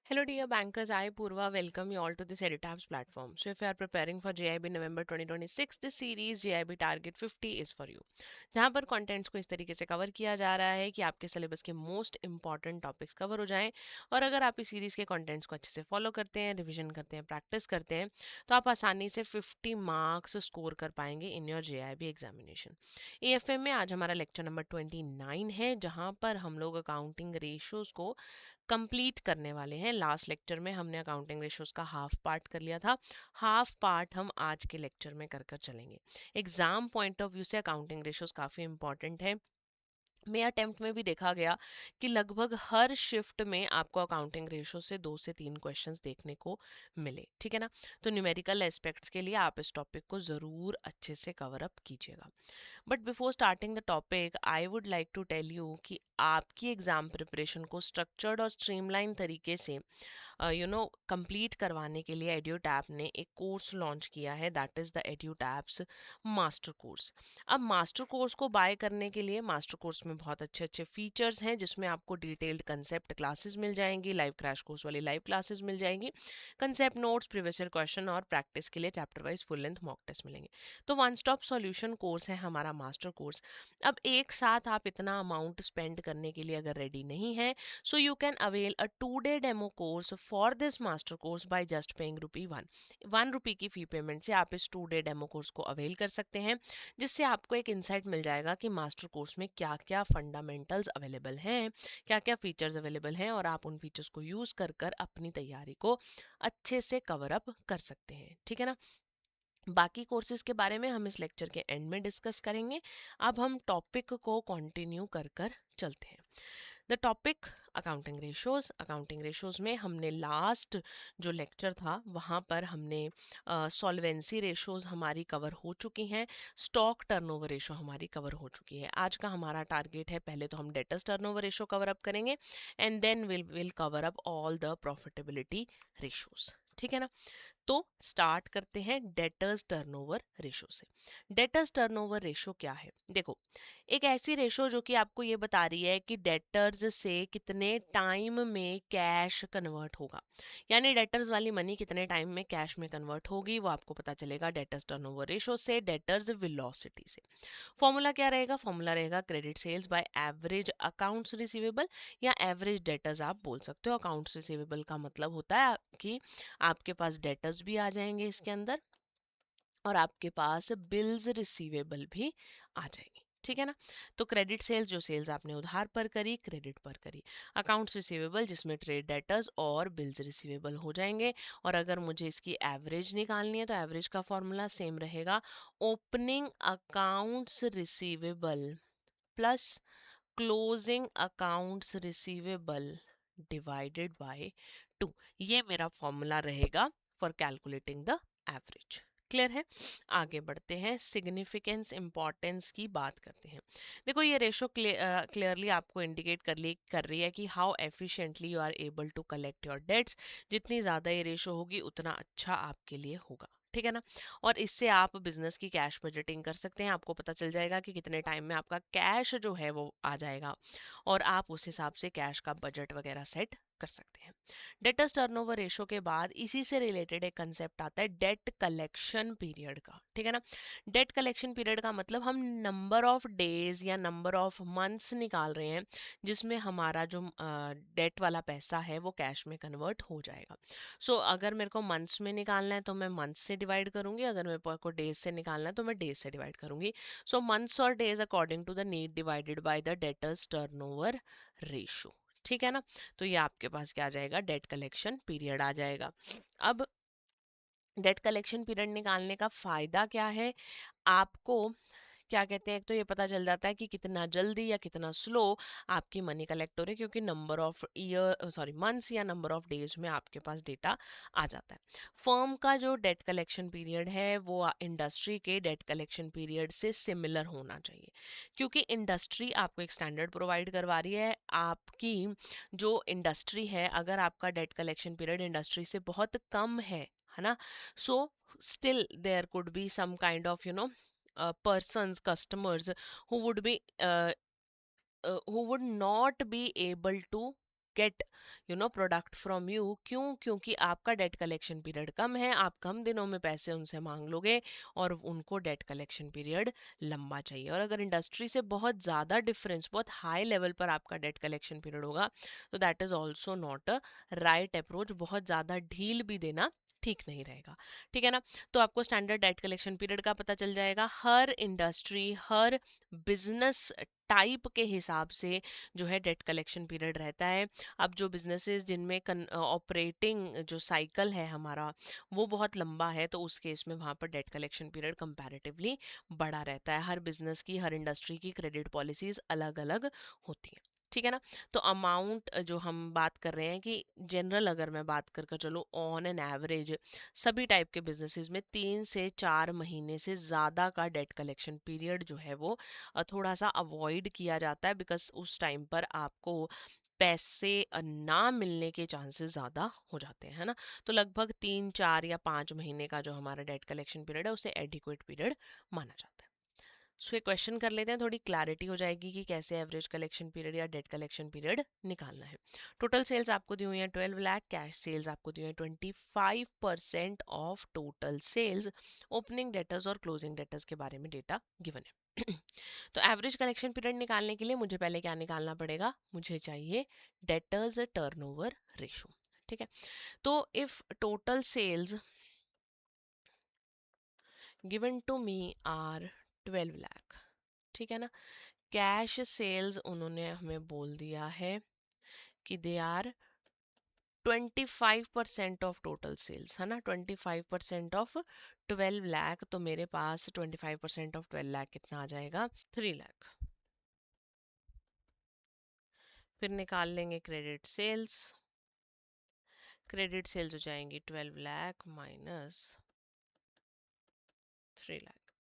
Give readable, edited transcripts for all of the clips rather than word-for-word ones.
Hello, dear bankers. I, Purva, welcome you all to this Editabs platform. So, if you are preparing for JIB November 2026, this series JIB Target 50 is for you. जहाँ पर contents को इस तरीके से cover किया जा रहा है कि आपके सिलेबस के मोस्ट इंपॉर्टेंट टॉपिक्स कवर हो जाएं। और अगर आप इस सीरीज़ के कंटेंट्स को अच्छे से फॉलो करते हैं, रिविजन करते हैं, प्रैक्टिस करते हैं, तो आप आसानी से 50 मार्क्स स्कोर कर पाएंगे in your JIB examination. AFM में आज हमारा लेक्चर नंबर 29 है, जहाँ पर हम लोग अकाउंटिंग रेशियोज को कंप्लीट करने वाले हैं। लास्ट लेक्चर में हमने अकाउंटिंग रेशियोज का हाफ पार्ट कर लिया था। हाफ पार्ट हम आज के लेक्चर में कर कर चलेंगे। एग्जाम पॉइंट ऑफ व्यू से अकाउंटिंग रेशियोज काफ़ी इंपॉर्टेंट है। मे अटेम्प्ट में भी देखा गया कि लगभग हर शिफ्ट में आपको अकाउंटिंग रेशो से 2 से 3 क्वेश्चंस देखने को मिले, ठीक है ना। तो न्यूमेरिकल एस्पेक्ट्स के लिए आप इस टॉपिक को ज़रूर अच्छे से कवर अप कीजिएगा। But before starting the topic I would like to tell you कि आपकी एग्जाम प्रिपरेशन को स्ट्रक्चर्ड और स्ट्रीमलाइन तरीके से कंप्लीट करवाने के लिए एड्यूटैप ने एक कोर्स लॉन्च किया है, that is the Edutaps master course. अब मास्टर कोर्स को बाय करने के लिए मास्टर कोर्स में बहुत अच्छे अच्छे फीचर्स हैं, जिसमें आपको डिटेल्ड कंसेप्ट क्लासेस मिल जाएंगी, लाइव क्रैश कोर्स वाली लाइव क्लासेस मिल जाएंगी, concept notes, previous year question और प्रैक्टिस के लिए chapter wise full length mock test मिलेंगे। तो वन स्टॉप सॉल्यूशन कोर्स है हमारा मास्टर कोर्स। अब एक साथ आप इतना अमाउंट स्पेंड करने के लिए अगर रेडी नहीं है, so you can avail a 2-day demo course for this master course by just paying ₹1 की फी पेमेंट से आप इस 2-day डेमो कोर्स को अवेल कर सकते हैं, जिससे आपको एक इंसाइट मिल जाएगा कि मास्टर कोर्स में क्या क्या फंडामेंटल्स अवेलेबल हैं, क्या क्या फीचर्स अवेलेबल हैं, और आप उन फीचर्स को यूज कर कर अपनी तैयारी को अच्छे से कवर अप कर सकते हैं, ठीक है ना। बाकी कोर्सेज के बारे में हम इस लेक्चर के एंड में डिस्कस करेंगे। अब हम टॉपिक को कंटिन्यू कर कर चलते हैं। द टॉपिक अकाउंटिंग रेशोज़ में हमने लास्ट जो लेक्चर था वहाँ पर हमने सॉल्वेंसी रेशोज़ हमारी कवर हो चुकी हैं, स्टॉक टर्नओवर रेशो हमारी कवर हो चुकी है। आज का हमारा टारगेट है, पहले तो हम debtors turnover ratio cover up करेंगे and then will cover up all the profitability ratios, ठीक है ना। तो स्टार्ट करते हैं डेटर्स टर्नओवर रेशो से। डेटर्स टर्नओवर रेशो क्या है? देखो, एक ऐसी रेशो जो कि आपको ये बता रही है कि डेटर्स से कितने टाइम में कैश कन्वर्ट होगा, यानी डेटर्स वाली मनी कितने टाइम में कैश में कन्वर्ट होगी, वो आपको पता चलेगा डेटर्स टर्नओवर रेशो से, डेटर्स वेलोसिटी से। फॉर्मूला क्या रहेगा? फॉर्मूला रहेगा credit sales by average accounts receivable, या एवरेज डेटर्स आप बोल सकते हो। अकाउंट्स रिसीवेबल का मतलब होता है कि आपके पास डेटर्स भी आ जाएंगे इसके अंदर, और आपके पास बिल्स रिसीवेबल भी आ जाएंगे, ठीक है ना। तो क्रेडिट सेल्स, जो सेल्स आपने उधार पर करी, क्रेडिट पर करी। अकाउंट्स रिसीवेबल, जिसमें ट्रेड डेटर्स और बिल्स रिसीवेबल हो जाएंगे। और अगर मुझे इसकी एवरेज निकालनी है तो एवरेज का फॉर्मूला सेम रहेगा, opening accounts receivable plus closing accounts receivable divided by 2। ये मेरा फॉर्मूला रहेगा for calculating the average. Clear है? आगे बढ़ते हैं, सिग्निफिकेंस इंपॉर्टेंस की बात करते हैं। देखो, ये रेशो क्लियरली आपको इंडिकेट कर रही है कि how efficiently you are able to collect your debts. जितनी ज़्यादा ये रेशो होगी उतना अच्छा आपके लिए होगा, ठीक है ना। और इससे आप बिजनेस की कैश बजटिंग कर सकते हैं, आपको पता चल जाएगा कि कितने टाइम में आपका कैश जो है वो आ जाएगा, और आप उस हिसाब से कैश का बजट वगैरह सेट कर सकते हैं। डेटर्स टर्नओवर रेशो के बाद इसी से रिलेटेड एक कंसेप्ट आता है डेट कलेक्शन पीरियड का, ठीक है ना। डेट कलेक्शन पीरियड का मतलब हम नंबर ऑफ डेज या नंबर ऑफ मंथ्स निकाल रहे हैं जिसमें हमारा जो डेट वाला पैसा है वो कैश में कन्वर्ट हो जाएगा। अगर मेरे को मंथ्स में निकालना है तो मैं मंथ्स से डिवाइड करूंगी, अगर मेरे को डेज से निकालना है तो मैं डेज से डिवाइड करूंगी। मंथ्स और days according to the need divided by the debtors turnover ratio, ठीक है ना। तो ये आपके पास क्या आ जाएगा? डेट कलेक्शन पीरियड आ जाएगा। अब डेट कलेक्शन पीरियड निकालने का फायदा क्या है आपको? क्या कहते हैं, एक तो ये पता चल जाता है कि कितना जल्दी या कितना स्लो आपकी मनी कलेक्ट हो रही है, क्योंकि नंबर ऑफ मंथ्स या नंबर ऑफ डेज में आपके पास डेटा आ जाता है। फर्म का जो डेट कलेक्शन पीरियड है वो इंडस्ट्री के डेट कलेक्शन पीरियड से सिमिलर होना चाहिए, क्योंकि इंडस्ट्री आपको एक स्टैंडर्ड प्रोवाइड करवा रही है। आपकी जो इंडस्ट्री है, अगर आपका डेट कलेक्शन पीरियड इंडस्ट्री से बहुत कम है ना, सो still there could be some kind of persons, customers who would be who would not be able to get product from you. क्यों? क्योंकि आपका डेट कलेक्शन पीरियड कम है, आप कम दिनों में पैसे उनसे मांग लोगे और उनको डेट कलेक्शन पीरियड लंबा चाहिए। और अगर इंडस्ट्री से बहुत ज़्यादा डिफरेंस, बहुत हाई लेवल पर आपका डेट कलेक्शन पीरियड होगा, तो that is also not a right approach. बहुत ज़्यादा ढील भी देना ठीक नहीं रहेगा, ठीक है ना। तो आपको स्टैंडर्ड डेट कलेक्शन पीरियड का पता चल जाएगा। हर इंडस्ट्री, हर बिजनेस टाइप के हिसाब से जो है डेट कलेक्शन पीरियड रहता है। अब जो बिजनेसेस जिनमें ऑपरेटिंग जो साइकिल है हमारा वो बहुत लंबा है, तो उस केस में वहाँ पर डेट कलेक्शन पीरियड कंपैरेटिवली बड़ा रहता है। हर बिजनेस की, हर इंडस्ट्री की क्रेडिट पॉलिसीज अलग अलग होती हैं, ठीक है ना। तो अमाउंट जो हम बात कर रहे हैं कि जनरल अगर मैं बात कर चलो, ऑन एन एवरेज सभी टाइप के बिजनेसेस में 3 से 4 महीने से ज़्यादा का डेट कलेक्शन पीरियड जो है वो थोड़ा सा अवॉइड किया जाता है, बिकॉज उस टाइम पर आपको पैसे ना मिलने के चांसेस ज़्यादा हो जाते हैं, है ना। तो लगभग 3, 4 या 5 महीने का जो हमारा डेट कलेक्शन पीरियड है उसे एडिक्वेट पीरियड माना जाता है। सो ये क्वेश्चन कर लेते हैं, थोड़ी क्लैरिटी हो जाएगी कि कैसे एवरेज कलेक्शन पीरियड या डेट कलेक्शन पीरियड निकालना है। टोटल सेल्स आपको दी हुई है 12 लाख, कैश सेल्स आपको दी हुई है 25% of total sales. Opening debtors और क्लोजिंग डेटर्स के बारे में डेटा गिवन है। तो एवरेज कलेक्शन पीरियड निकालने के लिए मुझे पहले क्या निकालना पड़ेगा? मुझे चाहिए डेटर्स टर्नओवर रेशो, ठीक है। तो if total sales given to me are 12 lakh, ठीक है ना, कैश सेल्स उन्होंने हमें बोल दिया है कि they are 25% of total sales, है ना। 25% ऑफ 12 लाख, तो मेरे पास 25% ऑफ 12 लाख कितना आ जाएगा? 3 लाख। फिर निकाल लेंगे क्रेडिट सेल्स। क्रेडिट सेल्स हो जाएंगी 12 लाख माइनस 3 लाख,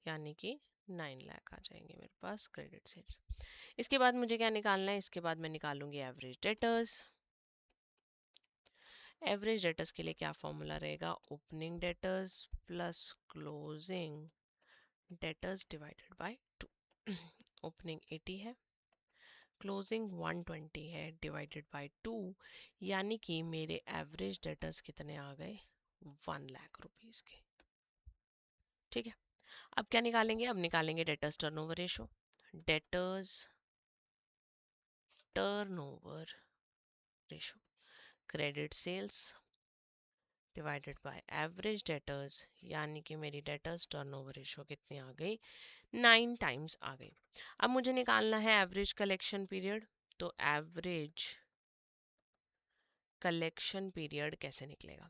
यानी कि 9 लाख आ जाएंगे मेरे पास क्रेडिट सेल्स। इसके बाद मुझे क्या निकालना है? इसके बाद मैं निकालूंगी एवरेज डेटर्स। एवरेज डेटर्स के लिए क्या फॉर्मूला रहेगा? Opening debtors plus closing debtors divided by 2। Opening 80 है, क्लोजिंग 120 है, डिवाइडेड बाय 2, यानी कि मेरे एवरेज डेटर्स कितने आ गए? 1 लाख रुपीज के, ठीक है। अब क्या निकालेंगे? अब निकालेंगे debtors turnover ratio. Debtors turnover ratio, credit sales divided by average debtors, यानी कि मेरी डेटर्स टर्नओवर रेशो कितनी आ गई? 9 टाइम्स आ गई। अब मुझे निकालना है एवरेज कलेक्शन पीरियड। तो एवरेज कलेक्शन पीरियड कैसे निकलेगा?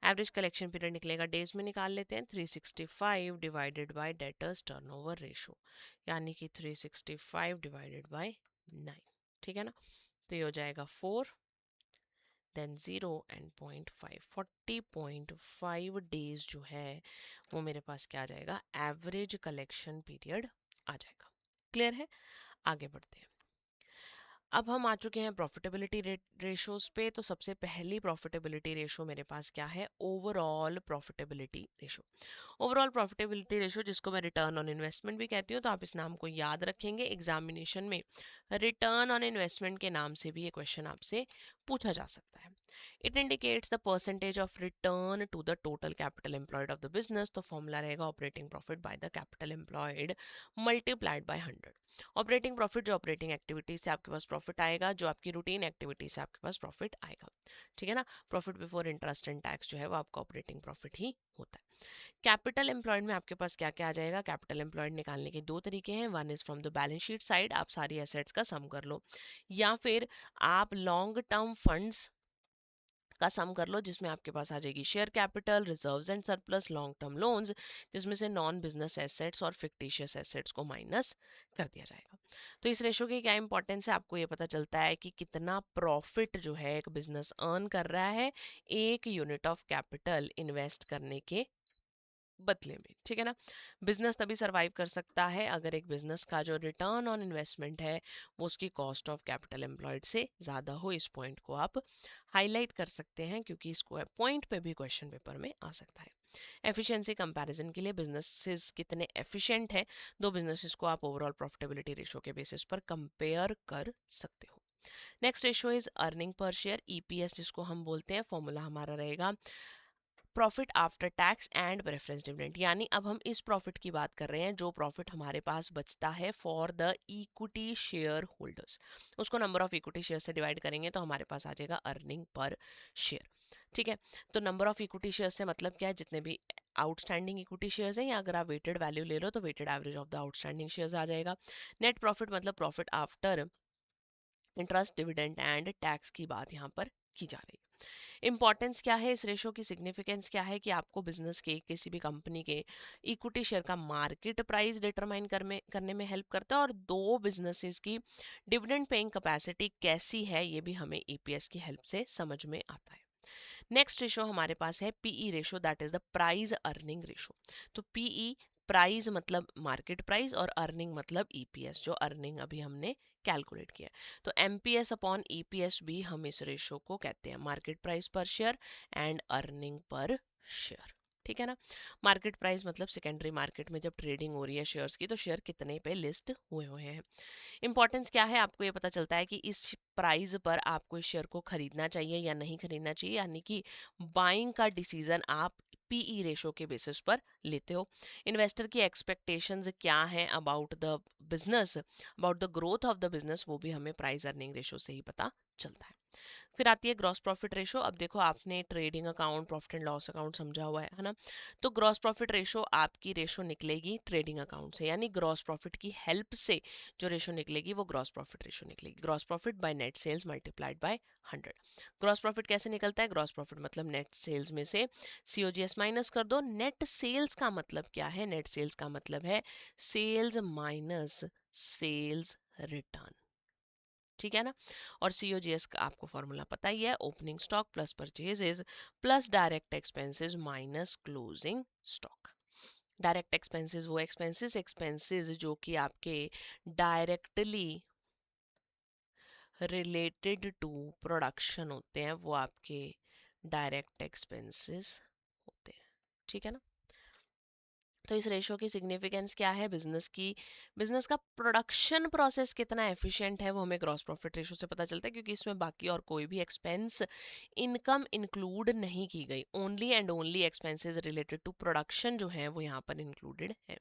एवरेज कलेक्शन पीरियड निकलेगा डेज में, निकाल लेते हैं। 365 divided by debtors turnover ratio, यानी कि 365 डिवाइडेड बाय 9, ठीक है ना। तो ये हो जाएगा 4, देन 0 एंड 0.5, 40.5 डेज जो है वो मेरे पास क्या आ जाएगा? एवरेज कलेक्शन पीरियड आ जाएगा। क्लियर है? आगे बढ़ते हैं। अब हम आ चुके हैं प्रॉफिटेबिलिटी रेशोज पे। तो सबसे पहली प्रॉफिटेबिलिटी रेशो मेरे पास क्या है? Overall profitability ratio. Overall profitability ratio, जिसको मैं रिटर्न ऑन इन्वेस्टमेंट भी कहती हूँ, तो आप इस नाम को याद रखेंगे। एग्जामिनेशन में रिटर्न ऑन इन्वेस्टमेंट के नाम से भी ये क्वेश्चन आपसे पूछा जा सकता है। It indicates the percentage of return to the total capital employed of the business. तो फॉर्मूला रहेगा operating profit by the capital employed multiplied by 100। Operating profit जो ऑपरेटिंग एक्टिविटी से आपके पास प्रॉफिट आएगा, जो आपकी रूटीन एक्टिविटी से आपके पास प्रॉफिट आएगा, ठीक है ना। Profit before interest and tax जो है वो आपका ऑपरेटिंग प्रॉफिट ही होता है। कैपिटल एम्प्लॉयड में आपके पास क्या क्या आ जाएगा? कैपिटल एम्प्लॉयड निकालने के दो तरीके हैं। One is from the balance sheet side, आप सारी एसेट्स का सम कर लो, या फिर आप लॉन्ग टर्म फंड्स का सम कर लो, जिसमें आपके पास आ जाएगी share capital, reserves and surplus, long term loans, जिसमें से नॉन बिजनेस एसेट्स और फिक्टिशियस एसेट्स को माइनस कर दिया जाएगा। तो इस रेशो की क्या इंपॉर्टेंस है? आपको ये पता चलता है कि कितना प्रॉफिट जो है एक बिजनेस अर्न कर रहा है एक यूनिट ऑफ कैपिटल इन्वेस्ट करने के बदले में, ठीक है ना। बिजनेस तभी सरवाइव कर सकता है अगर एक बिजनेस का जो रिटर्न ऑन इन्वेस्टमेंट है वो उसकी कॉस्ट ऑफ कैपिटल एम्प्लॉयड से ज़्यादा हो। इस पॉइंट को आप हाईलाइट कर सकते हैं, क्योंकि इसको पॉइंट पे भी क्वेश्चन पेपर में आ सकता है। एफिशिएंसी कंपैरिजन के लिए बिजनेसेस कितने एफिशिएंट हैं, दो बिजनेसेस को आप ओवरऑल प्रॉफिटेबिलिटी रेशो के बेसिस पर कंपेयर कर सकते हो। Next ratio is earning per share, EPS जिसको हम बोलते हैं, फॉर्मूला हमारा रहेगा profit after tax and preference dividend. यानी अब हम इस प्रॉफिट की बात कर रहे हैं जो प्रॉफिट हमारे पास बचता है for the equity share holders, उसको नंबर ऑफ इक्विटी शेयर से डिवाइड करेंगे तो हमारे पास आ जाएगा अर्निंग पर शेयर। ठीक है, तो नंबर ऑफ इक्विटी शेयर से मतलब क्या है, जितने भी आउटस्टैंडिंग इक्विटी शेयर्स हैं, या अगर आप वेटेड वैल्यू ले लो तो weighted average of the outstanding shares आ जाएगा। नेट प्रॉफिट मतलब profit after interest dividend and tax की बात यहाँ पर की जा रही है। इंपॉर्टेंस क्या है इस रेशो की, सिग्निफिकेंस क्या है कि आपको बिजनेस के, किसी भी कंपनी के इक्विटी शेयर का मार्केट प्राइस डिटरमाइन करने में हेल्प करता है, और दो बिजनेसेस की डिविडेंड पेइंग कैपेसिटी कैसी है ये भी हमें ईपीएस की हेल्प से समझ में आता है। नेक्स्ट रेशो हमारे पास है PE ratio, that is the price earning ratio. तो पीई प्राइस मतलब मार्केट प्राइस और अर्निंग मतलब ईपीएस, जो अर्निंग अभी हमने कैलकुलेट किया। तो एमपीएस अपॉन ईपीएस भी हम इस रेशो को कहते हैं, मार्केट प्राइस पर share and earning per share. ठीक है ना, मार्केट प्राइस मतलब सेकेंडरी मार्केट में जब ट्रेडिंग हो रही है शेयर्स की, तो शेयर कितने पे लिस्ट हुए हुए हैं। इंपॉर्टेंस क्या है, आपको ये पता चलता है कि इस प्राइस पर आपको इस शेयर को खरीदना चाहिए या नहीं खरीदना चाहिए, यानी कि बाइंग का डिसीजन आप पीई रेशो के बेसिस पर लेते हो। इन्वेस्टर की एक्सपेक्टेशंस क्या हैं about the business, about the growth of the business, वो भी हमें प्राइस अर्निंग रेशो से ही पता चलता है। फिर आती है ग्रॉस प्रॉफिट रेशो। अब देखो, आपने trading account, profit and loss account समझा हुआ है ना, तो ग्रॉस प्रॉफिट रेशो आपकी रेशो निकलेगी ट्रेडिंग अकाउंट से, यानी ग्रॉस प्रॉफिट की हेल्प से जो रेशो निकलेगी वो ग्रॉस प्रॉफिट रेशो निकलेगी। Gross profit by net sales multiplied by 100। Gross profit कैसे निकलता है, ग्रॉस प्रॉफिट मतलब नेट सेल्स में से सीओजीएस माइनस कर दो। नेट सेल्स का मतलब क्या है, नेट सेल्स का मतलब है सेल्स माइनस सेल्स रिटर्न। ठीक है ना, और सीओजीएस का आपको फॉर्मूला पता ही है, opening stock plus purchases plus direct expenses minus closing stock. Direct expenses वो एक्सपेंसेस जो कि आपके डायरेक्टली रिलेटेड टू प्रोडक्शन होते हैं, वो आपके डायरेक्ट एक्सपेंसेस होते हैं। ठीक है ना, तो इस रेशो की सिग्निफिकेंस क्या है, बिजनेस का प्रोडक्शन प्रोसेस कितना एफिशिएंट है वो हमें ग्रॉस प्रॉफिट रेशो से पता चलता है, क्योंकि इसमें बाकी और कोई भी एक्सपेंस इनकम इंक्लूड नहीं की गई, only and only expenses related to production जो है वो यहाँ पर इंक्लूडेड है।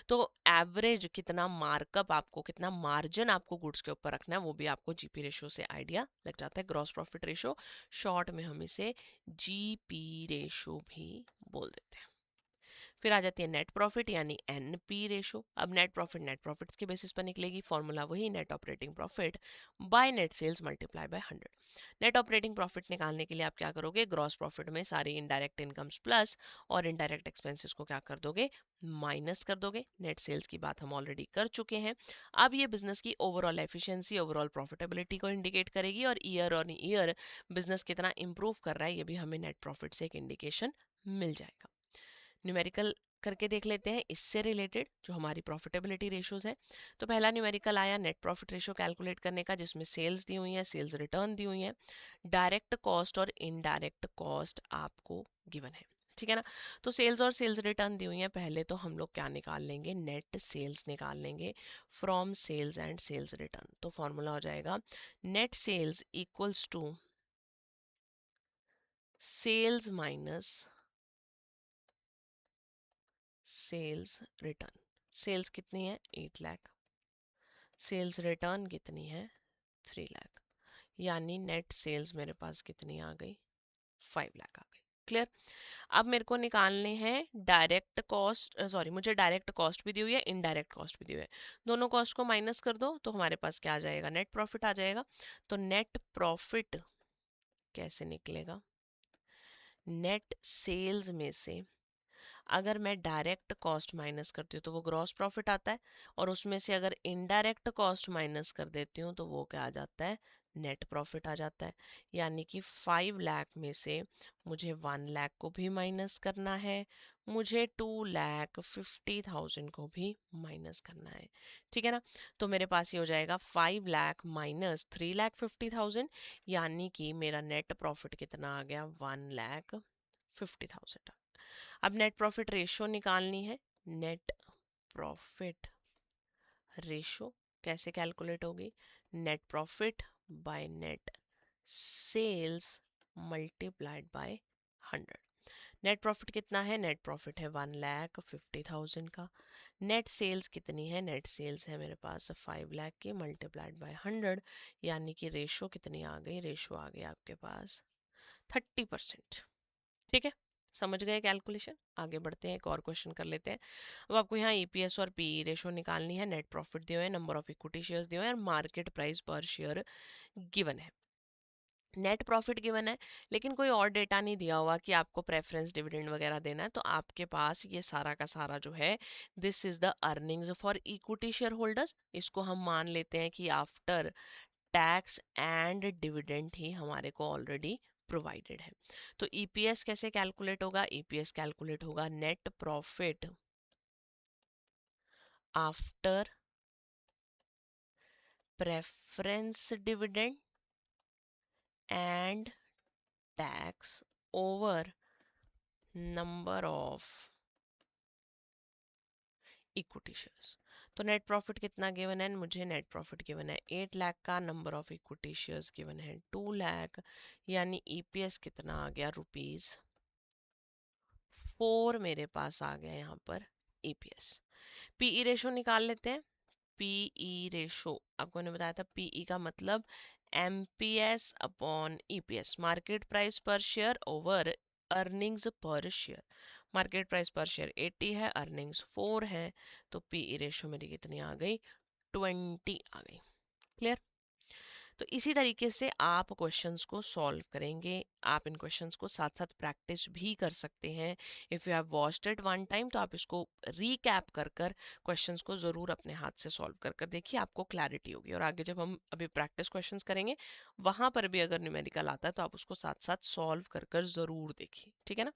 तो एवरेज कितना मार्कअप आपको, कितना मार्जिन आपको गुड्स के ऊपर रखना है, वो भी आपको जीपी रेशो से आइडिया लग जाता है। ग्रॉस प्रॉफिट रेशो, शॉर्ट में हम इसे जीपी रेशो भी बोल देते हैं। फिर आ जाती है नेट प्रॉफिट यानी एनपी रेशो। अब नेट प्रॉफिट के बेसिस पर निकलेगी, फॉर्मूला वही, net operating profit by net sales multiply by 100। Net operating profit निकालने के लिए आप क्या करोगे, ग्रॉस प्रॉफिट में सारी इनडायरेक्ट इनकम्स प्लस और इनडायरेक्ट एक्सपेंसेस को क्या कर दोगे, माइनस कर दोगे। नेट सेल्स की बात हम ऑलरेडी कर चुके हैं। अब ये बिजनेस की ओवरऑल एफिशिएंसी, ओवरऑल प्रॉफिटेबिलिटी को इंडिकेट करेगी, और ईयर ऑन ईयर बिजनेस कितना इंप्रूव कर रहा है ये भी हमें नेट प्रॉफिट से एक इंडिकेशन मिल जाएगा। न्यूमेरिकल करके देख लेते हैं इससे रिलेटेड जो हमारी प्रॉफिटेबिलिटी रेशोज है। तो पहला न्यूमेरिकल आया नेट प्रॉफिट रेशो कैलकुलेट करने का, जिसमें सेल्स दी हुई है, सेल्स रिटर्न दी हुई है, डायरेक्ट कॉस्ट और इनडायरेक्ट कॉस्ट आपको गिवन है। ठीक है ना, तो सेल्स और सेल्स रिटर्न दी हुई है। पहले तो हम लोग क्या निकाल लेंगे, नेट सेल्स निकाल लेंगे from sales and sales return. तो फॉर्मूला हो जाएगा net sales equals to sales minus sales return. Sales कितनी है, 8 लाख, सेल्स रिटर्न कितनी है, 3 लाख, यानी नेट सेल्स मेरे पास कितनी आ गई, 5 लाख आ गई। क्लियर। अब मेरे को निकालने हैं डायरेक्ट कॉस्ट, सॉरी, मुझे डायरेक्ट कॉस्ट भी दी हुई है, इनडायरेक्ट कॉस्ट भी दी हुई है। दोनों कॉस्ट को माइनस कर दो तो हमारे पास क्या आ जाएगा, नेट प्रॉफिट आ जाएगा। तो नेट प्रॉफिट कैसे निकलेगा, नेट सेल्स में से अगर मैं डायरेक्ट कॉस्ट माइनस करती हूँ तो वो ग्रॉस प्रॉफिट आता है, और उसमें से अगर इनडायरेक्ट कॉस्ट माइनस कर देती हूँ तो वो क्या आ जाता है, नेट प्रॉफिट आ जाता है। यानी कि 5 लाख में से मुझे 1 लाख को भी माइनस करना है, मुझे 2,50,000 को भी माइनस करना है। ठीक है ना, तो मेरे पास ये हो जाएगा 5 लाख माइनस 3,50,000, यानी कि मेरा नेट प्रॉफिट कितना आ गया, 1,50,000। अब नेट प्रॉफिट रेशो निकालनी है। नेट प्रॉफिट रेशो कैसे कैलकुलेट होगी, net profit by net sales multiplied by 100। Net profit कितना है? नेट प्रॉफिट है 1,50,000 का। नेट सेल्स कितनी है? नेट सेल्स है मेरे पास 5 लाख की मल्टीप्लाइड बाय 100, यानी कि रेशो कितनी आ गई? रेशो आ गई आपके पास 30%। ठीक है, समझ गए कैलकुलेशन? आगे बढ़ते हैं, एक और क्वेश्चन कर लेते हैं। अब आपको यहाँ ईपीएस और पीई रेशो निकालनी है। नेट प्रॉफिट दिए हुए हैं, नंबर ऑफ इक्विटी शेयर्स दिए हुए हैं और मार्केट प्राइस पर शेयर गिवन है। नेट प्रॉफिट गिवन है, लेकिन कोई और डेटा नहीं दिया हुआ कि आपको प्रेफरेंस डिविडेंड वगैरह देना है, तो आपके पास ये सारा का सारा जो है, this is the earnings for equity share holders. इसको हम मान लेते हैं कि आफ्टर टैक्स एंड डिविडेंड ही हमारे को ऑलरेडी प्रोवाइडेड है। तो ईपीएस कैसे कैलकुलेट होगा? ईपीएस कैलकुलेट होगा net profit after preference dividend and tax over number of equity shares. तो नेट प्रॉफिट कितना गिवन है? मुझे नेट प्रॉफिट गिवन है 8 लाख का, number of equity shares given है 2 लाख, यानी ईपीएस कितना आ गया? ₹4 मेरे पास आ गया यहाँ पर ईपीएस। पीई रेशो निकाल लेते हैं। पीई रेशो आपको मैंने बताया था, पीई का मतलब MPS upon EPS, market price पर शेयर ओवर अर्निंग्स पर शेयर। मार्केट प्राइस पर शेयर 80 है, अर्निंग्स 4 है, तो पीई रेशो मेरी कितनी आ गई? 20 आ गई। क्लियर? तो इसी तरीके से आप क्वेश्चंस को सॉल्व करेंगे। आप इन क्वेश्चंस को साथ साथ प्रैक्टिस भी कर सकते हैं। If you have watched it one time, तो आप इसको रीकैप कर कर क्वेश्चंस को ज़रूर अपने हाथ से सॉल्व कर कर देखिए, आपको क्लैरिटी होगी। और आगे जब हम अभी प्रैक्टिस क्वेश्चंस करेंगे, वहाँ पर भी अगर न्यूमेरिकल आता है तो आप उसको साथ साथ सॉल्व कर कर ज़रूर देखिए। ठीक है ना?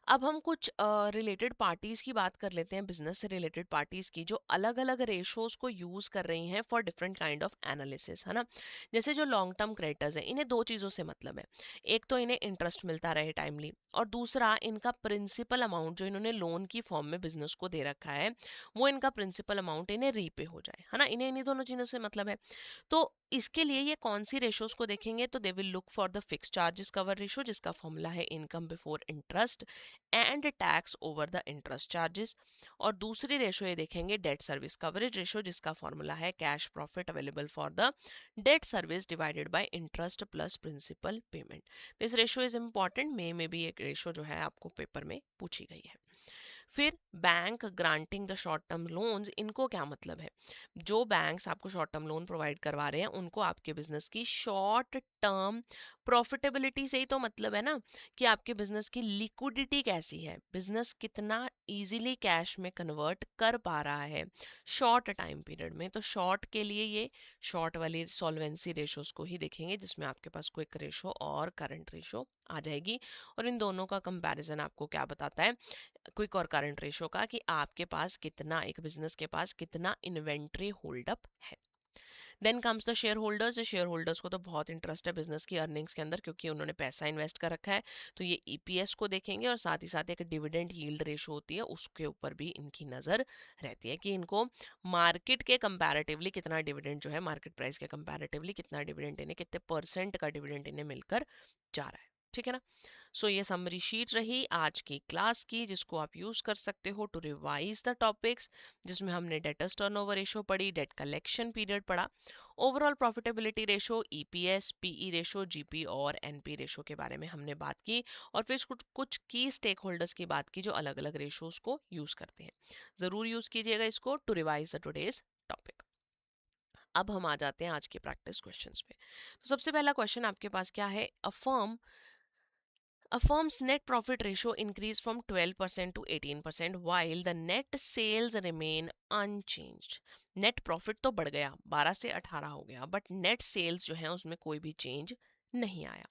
अब हम कुछ रिलेटेड पार्टीज की बात कर लेते हैं, बिजनेस से रिलेटेड पार्टीज की, जो अलग अलग रेशोज को यूज कर रही हैं for different kind of analysis, है ना। जैसे जो लॉन्ग टर्म क्रेडिटर्स हैं, इन्हें दो चीज़ों से मतलब है। एक तो इन्हें इंटरेस्ट मिलता रहे टाइमली, और दूसरा इनका प्रिंसिपल अमाउंट जो इन्होंने लोन की फॉर्म में बिजनेस को दे रखा है, वो इनका प्रिंसिपल अमाउंट इन्हें रीपे हो जाए, है ना। इन्हें इन्हीं दोनों चीज़ों से मतलब है। तो इसके लिए ये कौन सी रेशोज को देखेंगे? तो they will look for the fix charges cover ratio, जिसका फॉर्मूला है income before interest and tax over the interest charges. और दूसरी रेशो ये देखेंगे डेट सर्विस कवरेज रेशो, जिसका फॉर्मूला है cash profit available for the debt service divided by interest plus principal payment. This ratio is important, में भी एक ratio जो है आपको पेपर में पूछी गई है। फिर bank granting the short term loans, इनको क्या मतलब है? जो बैंक्स आपको शॉर्ट टर्म लोन प्रोवाइड करवा रहे हैं, उनको आपके बिजनेस की शॉर्ट टर्म प्रॉफिटेबिलिटी से ही तो मतलब है ना, कि आपके बिजनेस की लिक्विडिटी कैसी है, बिजनेस कितना इजीली कैश में कन्वर्ट कर पा रहा है शॉर्ट टाइम पीरियड में। तो शॉर्ट के लिए ये शॉर्ट वाली सॉल्वेंसी रेशोज को ही देखेंगे, जिसमें आपके पास क्विक रेशो और करंट रेशो आ जाएगी। और इन दोनों का कंपैरिजन आपको क्या बताता है, क्विक और करंट रेशो का, कि आपके पास कितना, एक बिजनेस के पास कितना इन्वेंट्री होल्डअप है। Then comes the share holders. Share holders को तो बहुत इंटरेस्ट है बिजनेस की अर्निंग्स के अंदर, क्योंकि उन्होंने पैसा इन्वेस्ट कर रखा है। तो ये ईपीएस को देखेंगे, और साथ ही साथ एक डिविडेंड यील्ड रेशो होती है, उसके ऊपर भी इनकी नज़र रहती है, कि इनको मार्केट के कंपैरेटिवली कितना डिविडेंड जो है, मार्केट प्राइस के कंपैरेटिवली कितना डिविडेंड इन्हें, कितने परसेंट का डिविडेंड इन्हें मिलकर जा रहा है। ठीक है ना। सो ये समरी शीट रही आज की क्लास की, जिसको आप यूज कर सकते हो टू रिवाइज द टॉपिक्स, जिसमें हमने डेटर्स टर्नओवर रेशो पढ़ी, डेट कलेक्शन पीरियड पढ़ा, overall profitability ratio, EPS, PE ratio, GP और एनपी रेशो के बारे में हमने बात की, और फिर कुछ कुछ की स्टेक होल्डर्स की बात की जो अलग अलग रेशोज को यूज करते हैं। जरूर यूज कीजिएगा इसको to revise the today's topic. अब हम आ जाते हैं आज के प्रैक्टिस क्वेश्चंस पे। तो सबसे पहला क्वेश्चन आपके पास क्या है? A firm's net profit ratio increased from 12% to 18% while the net sales remain unchanged. Net profit तो बढ़ गया, 12 से 18 हो गया, बट नेट सेल्स जो है उसमें कोई भी चेंज नहीं आया।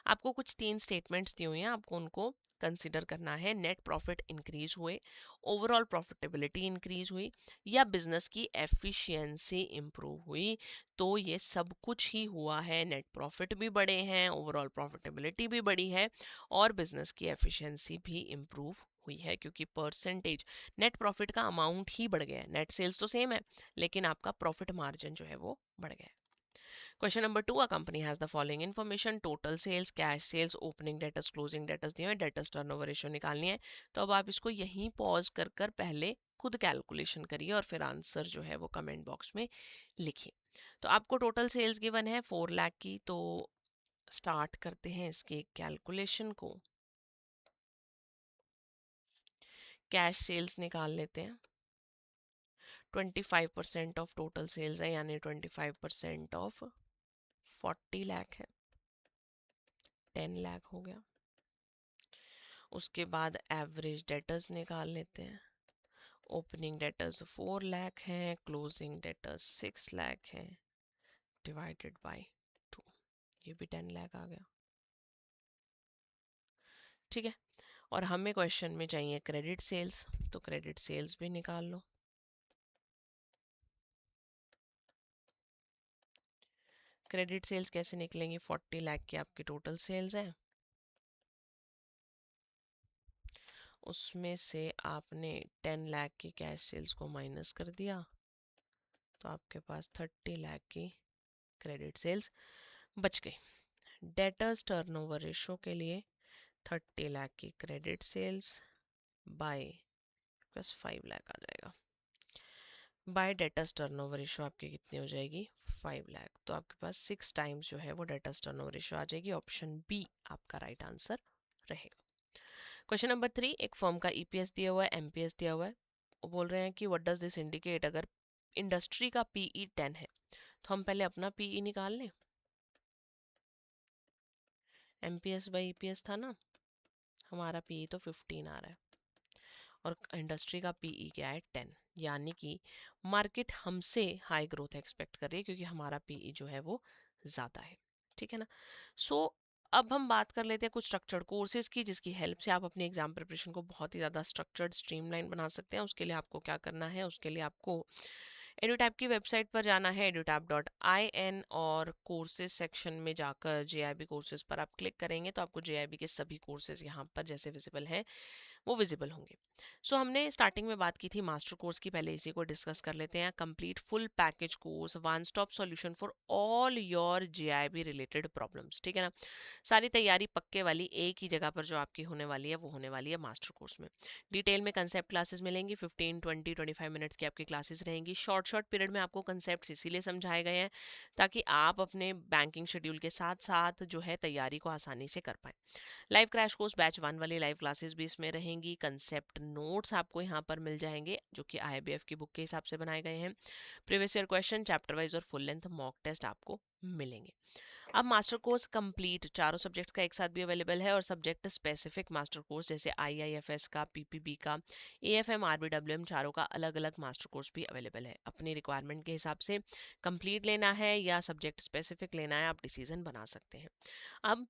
आपको कुछ तीन स्टेटमेंट्स दी हुई हैं, आपको उनको कंसिडर करना है। नेट प्रॉफिट इंक्रीज हुए, ओवरऑल प्रॉफिटेबिलिटी इंक्रीज हुई, या बिजनेस की एफिशिएंसी इंप्रूव हुई। तो ये सब कुछ ही हुआ है, नेट प्रॉफिट भी बढ़े हैं, ओवरऑल प्रॉफिटेबिलिटी भी बढ़ी है, और बिजनेस की एफिशिएंसी भी इम्प्रूव हुई है, क्योंकि परसेंटेज नेट प्रॉफिट का अमाउंट ही बढ़ गया है। नेट सेल्स तो सेम है, लेकिन आपका प्रॉफिट मार्जिन जो है वो बढ़ गया है। Question number 2, a company has the following information: total sales, cash sales, opening debtors, closing debtors दिए हैं, डेटर्स टर्नओवर रेशियो निकालनी है। तो अब आप इसको यहीं पॉज कर कर पहले खुद कैलकुलेशन करिए और फिर आंसर जो है वो कमेंट बॉक्स में लिखिए। तो आपको टोटल सेल्स गिवन है 4 लाख की, तो स्टार्ट करते हैं इसके कैलकुलेशन को। कैश सेल्स निकाल लेते हैं। 25% ऑफ टोटल सेल्स है, यानी 25% ऑफ 40 लाख है, 10 लाख हो गया। उसके बाद एवरेज डेटर्स निकाल लेते हैं। ओपनिंग डेटर्स 4 लाख हैं, क्लोजिंग डेटर्स 6 लाख हैं, डिवाइडेड बाय 2, ये भी 10 लाख आ गया। ठीक है, और हमें क्वेश्चन में चाहिए क्रेडिट सेल्स, तो क्रेडिट सेल्स भी निकाल लो। क्रेडिट सेल्स कैसे निकलेंगी? 40 लाख की आपकी टोटल सेल्स है, उसमें से आपने 10 लाख की कैश सेल्स को माइनस कर दिया, तो आपके पास 30 लाख की क्रेडिट सेल्स बच गई। डेटर्स टर्नओवर रेशो के लिए 30 लाख की credit sales by plus 5 lakh आ जाएगा। बाय डेटर्स टर्नओवर रेशो आपकी कितनी हो जाएगी? 5 लाख। तो आपके पास 6 टाइम्स जो है वो डेटर्स टर्नओवर रेशो आ जाएगी। ऑप्शन बी आपका राइट आंसर रहेगा। क्वेश्चन नंबर 3, एक फर्म का ईपीएस दिया हुआ है, एमपीएस दिया हुआ है। वो बोल रहे हैं कि व्हाट डज दिस इंडिकेट? अगर इंडस्ट्री का पीई 10 है तो हम पहले अपना पीई निकाल लें। एमपीएस बाई ईपीएस था ना, हमारा पीई तो 15 आ रहा है और इंडस्ट्री का पीई क्या है? 10, यानी कि मार्केट हमसे हाई ग्रोथ एक्सपेक्ट कर रही है क्योंकि हमारा पीई जो है वो ज़्यादा है। ठीक है ना? सो अब हम बात कर लेते हैं कुछ स्ट्रक्चर्ड कोर्सेज की, जिसकी हेल्प से आप अपनी एग्जाम प्रिपरेशन को बहुत ही ज़्यादा स्ट्रक्चर्ड स्ट्रीमलाइन बना सकते हैं। उसके लिए आपको क्या करना है? उसके लिए आपको एडुटैप की वेबसाइट पर जाना है, edutap.in, और कोर्सेज सेक्शन में जाकर जेआईबी कोर्सेज पर आप क्लिक करेंगे तो आपको जेआईबी के सभी कोर्सेज यहाँ पर जैसे विजिबल हैं वो विजिबल होंगे। सो हमने स्टार्टिंग में बात की थी मास्टर कोर्स की, पहले इसी को डिस्कस कर लेते हैं। Complete full package course, one stop solution for all your JIB related problems. ठीक है ना? सारी तैयारी पक्के वाली एक ही जगह पर जो आपकी होने वाली है वो होने वाली है मास्टर कोर्स में। डिटेल में कंसेप्ट क्लासेस मिलेंगी, 15 20 25 मिनट्स की आपकी क्लासेस रहेंगी। शॉर्ट शॉर्ट पीरियड में आपको कंसेप्ट इसीलिए समझाए गए हैं ताकि आप अपने बैंकिंग शेड्यूल के साथ साथ जो है तैयारी को आसानी से कर पाएं। लाइव क्रैश कोर्स बैच 1 वाली लाइव क्लासेस भी इसमें रहेंगी। कंसेप्ट नोट्स आपको यहाँ पर मिल जाएंगे जो कि आईबीएफ की बुक के हिसाब से बनाए गए हैं। Previous year question, chapter wise और फुल लेंथ मॉक टेस्ट आपको मिलेंगे। अब मास्टर कोर्स कंप्लीट चारों सब्जेक्ट्स का एक साथ भी अवेलेबल है और सब्जेक्ट स्पेसिफिक मास्टर कोर्स जैसे आईआईएफएस का, पीपीबी का, एएफएम, आरबीडब्ल्यूएम, चारों का अलग अलग मास्टर कोर्स भी अवेलेबल है। अपनी रिक्वायरमेंट के हिसाब से कंप्लीट लेना है या सब्जेक्ट स्पेसिफिक लेना है, आप डिसीजन बना सकते हैं। अब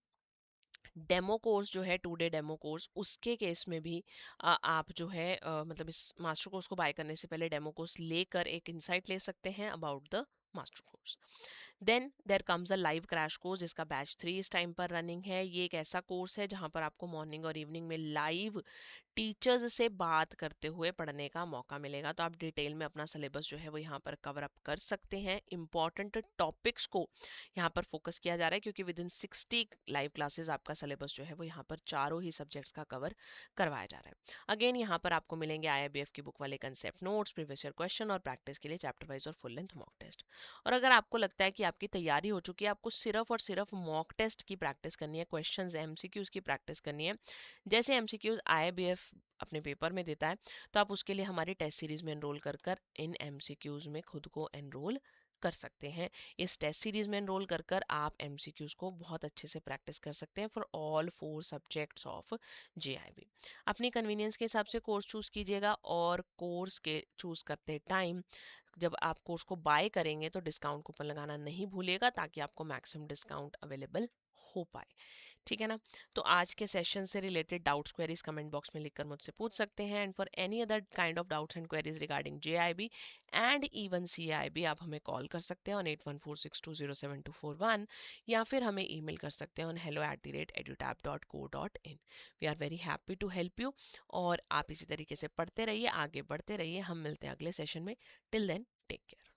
डेमो कोर्स जो है, 2 डे डेमो कोर्स, उसके केस में भी आप जो है मतलब इस मास्टर कोर्स को बाय करने से पहले डेमो कोर्स लेकर एक इंसाइट ले सकते हैं about the master course. Then there comes a live crash course जिसका बैच 3 इस टाइम पर रनिंग है। ये एक ऐसा कोर्स है जहां पर आपको मॉर्निंग और इवनिंग में लाइव टीचर्स से बात करते हुए पढ़ने का मौका मिलेगा। तो आप डिटेल में अपना सिलेबस जो है वो यहाँ पर कवर अप कर सकते हैं। इंपॉर्टेंट टॉपिक्स को यहाँ पर फोकस किया जा रहा है क्योंकि विद इन 60 लाइव क्लासेस आपका सिलेबस जो है वो यहाँ पर चारों ही सब्जेक्ट्स का कवर करवाया जा रहा है। अगेन यहाँ पर आपको मिलेंगे आईआईबीएफ की बुक वाले concept notes, previous year question और प्रैक्टिस के लिए चैप्टर वाइज और फुल लेंथ मॉक टेस्ट। और अगर आपको लगता है कि आपकी तैयारी हो चुकी है, आपको सिर्फ और सिर्फ मॉक टेस्ट की प्रैक्टिस करनी है, क्वेश्चंस एमसीक्यूज की प्रैक्टिस करनी है, जैसे एमसीक्यूज आईआईबीएफ अपने पेपर में देता है, तो आप उसके लिए हमारी टेस्ट सीरीज में एनरोल कर कर इन एमसीक्यूज में खुद को एनरोल कर सकते हैं। इस टेस्ट सीरीज में एनरोल कर कर आप एमसीक्यूज को बहुत अच्छे से प्रैक्टिस कर सकते हैं for all 4 subjects of JIB. अपनी कन्वीनियंस के हिसाब से कोर्स चूज कीजिएगा और कोर्स के चूज करते टाइम जब आप कोर्स को बाय करेंगे तो डिस्काउंट कूपन लगाना नहीं भूलिएगा ताकि आपको मैक्सिमम डिस्काउंट अवेलेबल हो पाए। ठीक है ना? तो आज के सेशन से related doubts queries comment box में लिखकर मुझसे पूछ सकते हैं। And for any other kind of doubts and queries regarding JIB and even CIB आप हमें कॉल कर सकते हैं ऑन 8146207241 या फिर हमें ईमेल कर सकते हैं on hello@edutap.co.in। We are very happy to help you और आप इसी तरीके से पढ़ते रहिए, आगे बढ़ते रहिए। हम मिलते हैं अगले सेशन में। Till then take care.